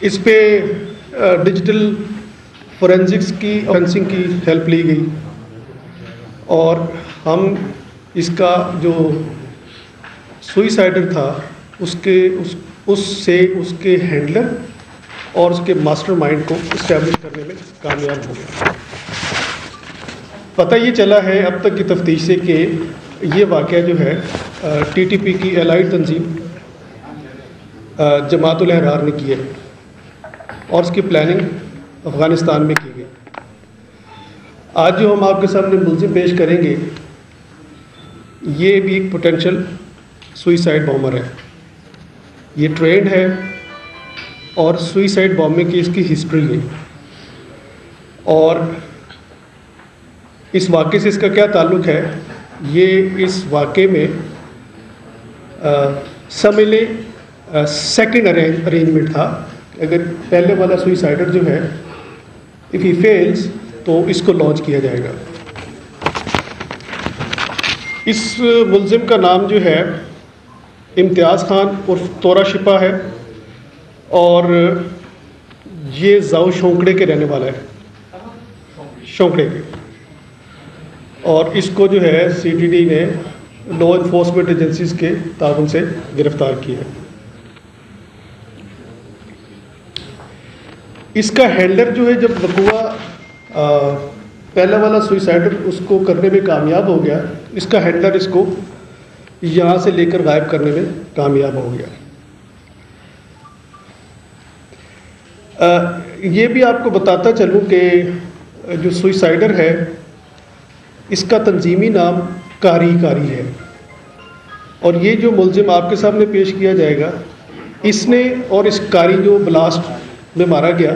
اس پہ digital forensics کی فورینسنگ کی ہیلپ لی گئی اور ہم اس کا جو سوئسائڈر تھا اس سے اس کے ہینڈلر اور اس کے ماسٹر مائنڈ کو اسٹیبلش کرنے میں کامیاب ہو گیا۔ پتہ یہ چلا ہے اب تک کی تفتیش سے کہ یہ واقعہ جو ہے ٹی ٹی پی کی الائیڈ تنظیم جماعت الاحرار نے کی ہے اور اس کی پلاننگ افغانستان میں کی گئی۔ آج جو ہم آپ کے سامنے ملزم پیش کریں گے یہ بھی ایک پوٹینشیل سوئسائڈ بامر ہے، یہ ٹرینڈ ہے اور سوئسائڈ بامبنگ کی اس کی ہسٹری ہے، اور اس واقعے سے اس کا کیا تعلق ہے، یہ اس واقعے میں سمجھلے سیکنڈ ارینجمنٹ تھا۔ اگر پہلے والا سوئسائڈر جو ہے اف ہی فیلز تو اس کو لانچ کیا جائے گا۔ اس ملزم کا نام جو ہے امتیاز خان عرف تورا شپا ہے اور یہ زاؤ شونکڑے کے رہنے والا ہے، شونکڑے کے، اور اس کو جو ہے سی ٹی ڈی نے لا انفورسمنٹ ایجنسیز کے تعاون سے گرفتار کیا ہے۔ اس کا ہینڈلر جو ہے جب وقوع پہلا والا سوئسائڈر اس کو کرنے میں کامیاب ہو گیا، اس کا ہینڈلر اس کو یہاں سے لے کر غائب کرنے میں کامیاب ہو گیا۔ یہ بھی آپ کو بتاتا چلوں کہ جو سوئسائڈر ہے اس کا تنظیمی نام کاری ہے، اور یہ جو ملزم آپ کے سامنے پیش کیا جائے گا اس نے اور اس کاری جو بلاسٹ میں مارا گیا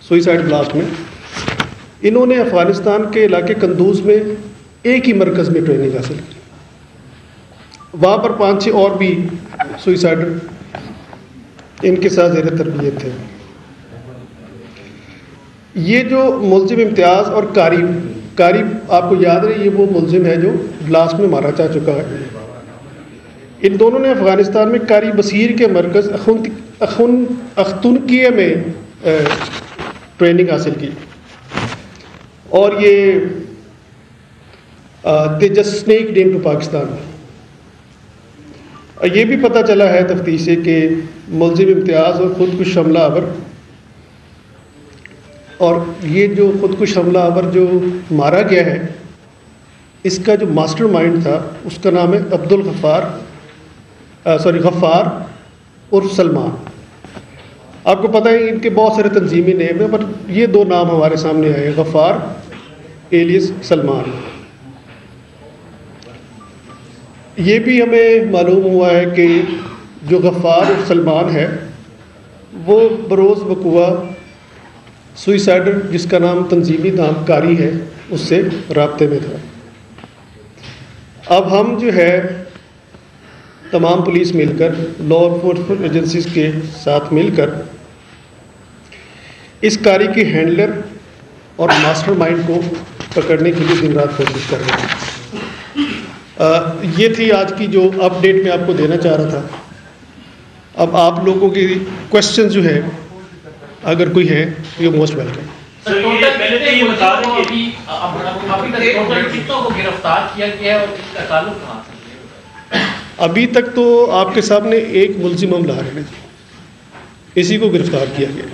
سوئسائڈ بلاسٹ میں، انہوں نے افغانستان کے علاقے قندوز میں ایک ہی مرکز میں ٹریننگ حاصل کی، وہاں پر 5-6 اور بھی سوئسائڈر ان کے ساتھ زیر تربیت تھے۔ یہ جو ملزم امتیاز اور کاری آپ کو یاد رہے یہ وہ ملزم ہے جو بلاسٹ میں مارا جا چکا ہے، ان دونوں نے افغانستان میں کاری بصیر کے مرکز اختنکیہ میں ٹریننگ حاصل کی، اور یہ they just sneak them to Pakistan. یہ بھی پتہ چلا ہے تفتیش سے کہ ملزم امتیاز اور خودکش حملہ آور، اور یہ جو خودکش حملہ آور جو مارا گیا ہے اس کا جو ماسٹر مائنڈ تھا اس کا نام ہے غفار عرف سلمان۔ آپ کو پتہ ہے ان کے بہت سارے تنظیمی نیم ہیں، پر یہ 2 نام ہمارے سامنے آئے، غفار ایلیس سلمان۔ یہ بھی ہمیں معلوم ہوا ہے کہ جو غفار عرف سلمان ہے وہ بروز وقوع سوئسائڈر جس کا نام تنظیمی نام کاری ہے اس سے رابطے میں تھا۔ اب ہم جو ہے تمام پولیس مل کر لا انفورسمنٹ ایجنسیز کے ساتھ مل کر اس کاری کے ہینڈلر اور ماسٹر مائنڈ کو پکڑنے کے لیے دن رات کوشش کر رہے ہیں۔ یہ تھی آج کی جو اپ ڈیٹ میں آپ کو دینا چاہ رہا تھا۔ اب آپ لوگوں کی کوشچن جو ہے اگر کوئی ہے یہ موسٹ ویلکم۔ ابھی تک تو آپ کے سامنے ایک ملزم ہم لا رہے ہیں، اسی کو گرفتار کیا گیا۔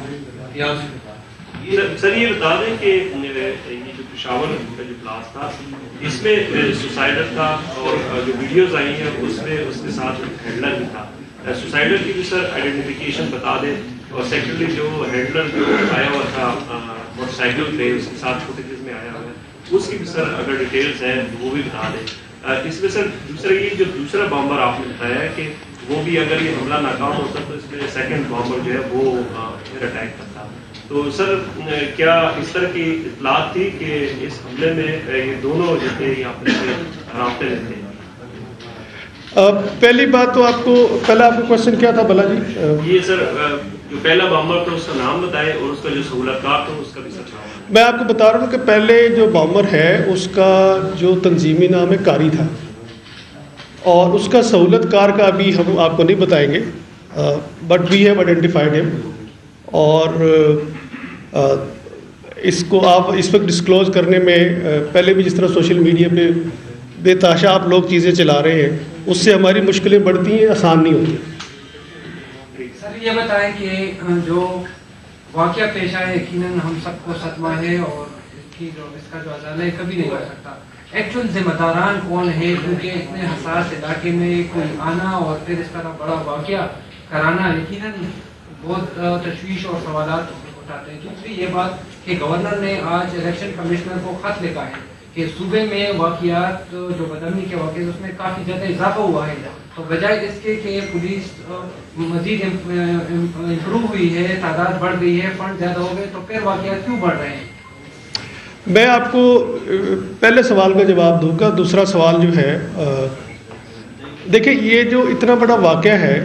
سر یہ بتا دیں کہ یہ جو پشاور کا جو بلاسٹ تھا اس میں سوسائڈر تھا اور جو ویڈیوز آئی ہیں اس میں اس کے ساتھ ہینڈلر بھی تھا۔ سوسائڈر کی بھی سر آئیڈینٹیفیکیشن بتا دیں، اور سیکنڈلی جو ہینڈلر جو آیا ہوا تھا موٹر سائیکل پہ اس کے ساتھ فوٹیجز میں آیا ہوا ہے اس کی بھی سر اگر ڈیٹیلز ہیں وہ بھی بتا دیں۔ اس میں سر دوسرا یہ جو دوسرا بامبر آپ نے بتایا ہے کہ وہ بھی اگر یہ حملہ ناکام ہوتا تو اس میں سیکنڈ بامبر جو ہے وہ پھر اٹیک کرتا۔ تو سر کیا اس طرح کی اطلاعات تھی کہ اس حملے میں یہ دونوں جو تھے یہ اپنے سے رابطے میں تھے؟ پہلی بات تو آپ کو پہلا آپ کا کوشچن کیا تھا بلا جی؟ یہ سر جو پہلا بامبر تھا اس کا نام بتائے اور اس کا جو سہولت کار تھا اس کا بھی سر نام۔ میں آپ کو بتا رہا ہوں کہ پہلے جو بامبر ہے اس کا جو تنظیمی نام ہے کاری تھا، اور اس کا سہولت کار کا ابھی ہم آپ کو نہیں بتائیں گے، بٹ وی ہیو آئیڈینٹیفائڈ ہم، اور اس کو آپ اس وقت ڈسکلوز کرنے میں پہلے بھی جس طرح سوشل میڈیا پہ بے تحاشا آپ لوگ چیزیں چلا رہے ہیں، اس سے ہماری مشکلیں بڑھتی ہیں، آسان نہیں ہوتی۔ سر یہ بتائیں کہ جو واقعہ پیش آیا یقیناً ہم سب کو صدمہ ہے اور اس کا جو ازالہ ہے کبھی نہیں ہو سکتا۔ ایکچوئل ذمہ داران کون ہے؟ کیونکہ اتنے حساس علاقے میں کوئی آنا اور پھر اس طرح بڑا واقعہ کرانا یقیناً بہت تشویش اور سوالات اٹھاتے ہیں۔ دوسری یہ بات کہ گورنر نے آج الیکشن کمشنر کو خط لکھا ہے کہ صوبے میں واقعات جو بدامنی کے واقعات اس میں کافی زیادہ اضافہ ہوا ہے، تو بجائے اس کے کہ پولیس مزید امپروو ہوئی ہے، تعداد بڑھ گئی ہے، فنڈ زیادہ ہو گئے، تو پھر واقعات کیوں بڑھ رہے ہیں؟ میں آپ کو پہلے سوال کا جواب دوں گا۔ دوسرا سوال جو ہے، دیکھیں یہ جو اتنا بڑا واقعہ ہے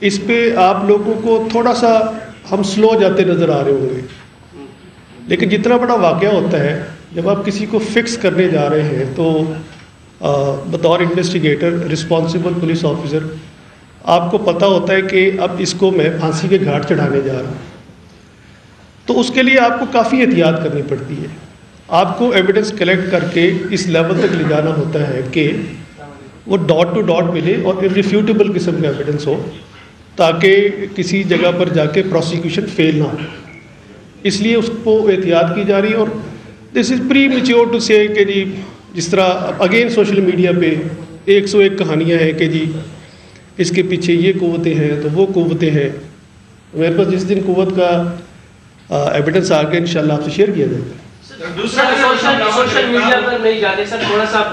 اس پہ آپ لوگوں کو تھوڑا سا ہم سلو جاتے نظر آ رہے ہوں گے، لیکن جتنا بڑا واقعہ ہوتا ہے جب آپ کسی کو فکس کرنے جا رہے ہیں تو بطور انویسٹیگیٹر رسپانسبل پولیس آفیسر آپ کو پتہ ہوتا ہے کہ اب اس کو میں پھانسی کے گھاٹ چڑھانے جا رہا ہوں، تو اس کے لیے آپ کو کافی احتیاط کرنی پڑتی ہے۔ آپ کو ایویڈنس کلیکٹ کر کے اس لیول تک لے جانا ہوتا ہے کہ وہ ڈاٹ ٹو ڈاٹ ملے اور irrefutable قسم کا ایویڈنس ہو، تاکہ کسی جگہ پر جا کے پروسیکیوشن فیل نہ ہو۔ اس لیے اس کو احتیاط کی جا رہی ہے، اور دس از پری میچیور ٹو سے کہ جی جس طرح اگین سوشل میڈیا پہ 101 کہانیاں ہیں کہ جی اس کے پیچھے یہ قوتیں ہیں تو وہ قوتیں ہیں۔ میرے پاس جس دن قوت کا ایویڈنس آ گیا انشاءاللہ آپ سے شیئر کیا جائے گا۔ دوسرا سوشل میڈیا پر نہیں جاتے سر، تھوڑا سا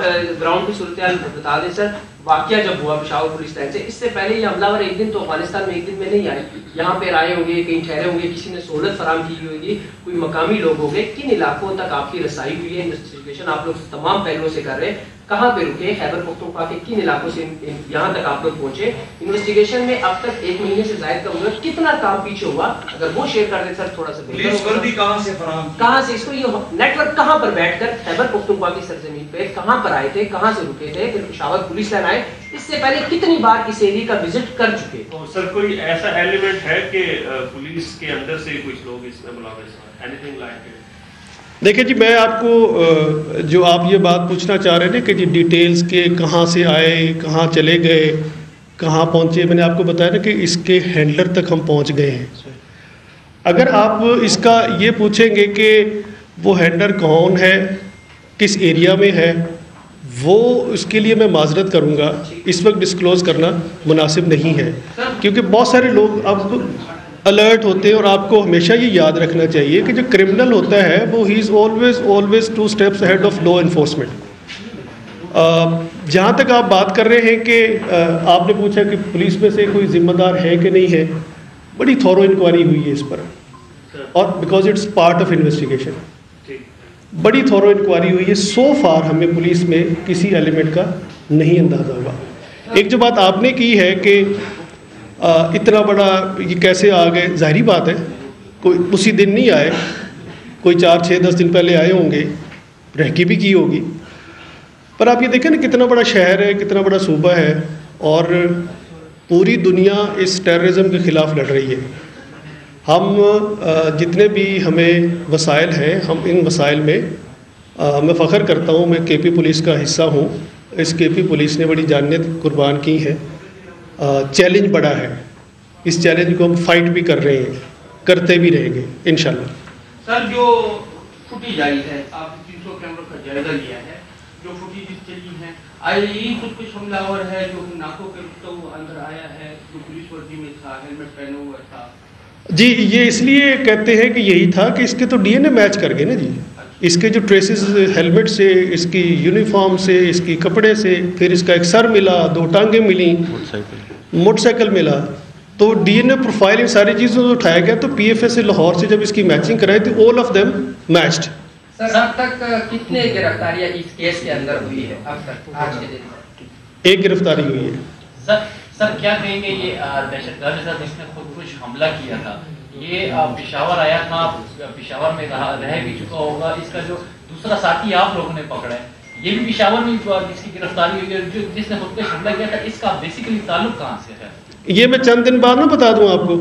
گراؤنڈ کی صورتحال بتا دیں سر۔ واقعہ جب ہوا پشاور پولیس لائن سے، اس سے پہلے یہ حملہ ور ایک دن تو افغانستان میں ایک دن میں نہیں آئے، یہاں پہ آئے ہوں گے، کہیں ٹھہرے ہوں گے، کسی نے سہولت فراہم کی ہوگی، کوئی مقامی لوگ ہوں گے۔ کن علاقوں تک آپ کی رسائی ہوئی ہے؟ انویسٹیگیشن آپ لوگ تمام پہلوؤں سے کر رہے ہیں، کہاں پہ رکے؟ خیبر پختونخوا کے کن علاقوں سے یہاں تک آپ لوگ پہنچے؟ انویسٹیگیشن میں اب تک 1 مہینے سے زائد کا مدت کتنا کام پیچھے ہوا؟ اگر وہ شیئر کر دیں سر تھوڑا سا پولیس وردی کہاں سے فراہم، کہاں سے اس کو یہ نیٹ ورک کہاں پر بیٹھ کر خیبر پختونخوا کی سرزمین پہ کہاں پر آئے تھے، کہاں سے رکے تھے، پھر پشاور پولیس لائن آئے، اس سے پہلے کتنی بار اس ایریا کا وزٹ کر چکے؟ سر کوئی ایسا ایلیمنٹ ہے کہ پولیس کے اندر سے کچھ لوگ اس میں ملوث ہیں؟ Any thing like it? دیکھیں جی، میں آپ کو جو آپ یہ بات پوچھنا چاہ رہے ہیں کہ جی ڈیٹیلز کے کہاں سے آئے، کہاں چلے گئے، کہاں پہنچے، میں نے آپ کو بتایا نا کہ اس کے ہینڈلر تک ہم پہنچ گئے ہیں۔ اگر آپ اس کا یہ پوچھیں گے کہ وہ ہینڈلر کون ہے، کس ایریا میں ہے، وہ اس کے لیے میں معذرت کروں گا، اس وقت ڈسکلوز کرنا مناسب نہیں ہے، کیونکہ بہت سارے لوگ اب الرٹ ہوتے ہیں، اور آپ کو ہمیشہ یہ یاد رکھنا چاہیے کہ جو کرمنل ہوتا ہے وہ ہی is always 2 steps ahead of law enforcement۔ جہاں تک آپ بات کر رہے ہیں کہ آپ نے پوچھا کہ پولیس میں سے کوئی ذمہ دار ہے کہ نہیں ہے، بڑی تھورو انکوائری ہوئی ہے اس پر، اور because it's part of investigation بڑی تھورو انکوائری ہوئی ہے۔ سو فار ہمیں پولیس میں کسی ایلیمنٹ کا نہیں اندازہ ہوا۔ ایک جو بات آپ نے کی ہے کہ اتنا بڑا یہ کیسے آ گئے، ظاہری بات ہے کوئی اسی دن نہیں آئے، کوئی 4 6 10 دن پہلے آئے ہوں گے، رہکی بھی کی ہوگی، پر آپ یہ دیکھیں نا کتنا بڑا شہر ہے، کتنا بڑا صوبہ ہے، اور پوری دنیا اس ٹیررزم کے خلاف لڑ رہی ہے۔ ہم جتنے بھی ہمیں وسائل ہیں، ہم ان وسائل میں میں فخر کرتا ہوں، میں کے پی پولیس کا حصہ ہوں، اس کے پی پولیس نے بڑی جانیں قربان کی ہیں۔ چیلنج بڑا ہے، اس چیلنج کو ہم فائٹ بھی کر رہے ہیں، کرتے بھی رہیں گے انشاءاللہ۔ سر جو فوٹیج آئی ہے، آپ 300 کیمروں کا جائزہ لیا ہے، جو فوٹیج چلی ہیں، آئی خود کچھ حملہ آور ہے جو ناکوں کے رکتا ہوا اندر آیا ہے، جو پولیس وردی میں تھا، ہیلمٹ پہنا ہوا تھا؟ جی یہ اس لیے کہتے ہیں کہ یہی تھا کہ اس کے تو ڈی این اے میچ کر گئے نا جی، اس کے جو ٹریسز ہیلمٹ سے، اس کی یونیفارم سے، اس کی کپڑے سے، پھر اس کا ایک سر ملا، 2 ٹانگیں ملیں، موٹر سائیکل ملا، تو ڈی این اے پروفائل ان ساری چیزوں سے اٹھایا گیا، تو پی ایف ایس سے لاہور سے جب اس کی میچنگ کرائی تھی all of them matched۔ سر اب تک کتنے گرفتاریاں اس کیس کے اندر ہوئی ہے اب تک آج کے دن؟ 1 گرفتاری ہوئی ہے۔ سر کیا کہیں گے یہ دہشت گرد جس نے خودکش حملہ کیا تھا، یہ پشاور آیا تھا، پشاور میں رہ بھی چکا ہوگا، اس کا جو دوسرا ساتھی آپ لوگوں نے پکڑا ہے یہ بھی پشاور میں جس کی گرفتاری ہوئی ہے، جو جس نے خودکش حملہ کیا تھا، اس کا بیسیکلی تعلق کہاں سے ہے؟ یہ میں چند دن بعد نہ بتا دوں آپ کو،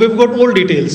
we've got all details,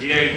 JIT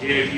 JIT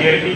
JIT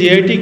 JIT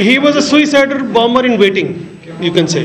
he was a suicidal bomber in waiting, you can say.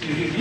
CCTV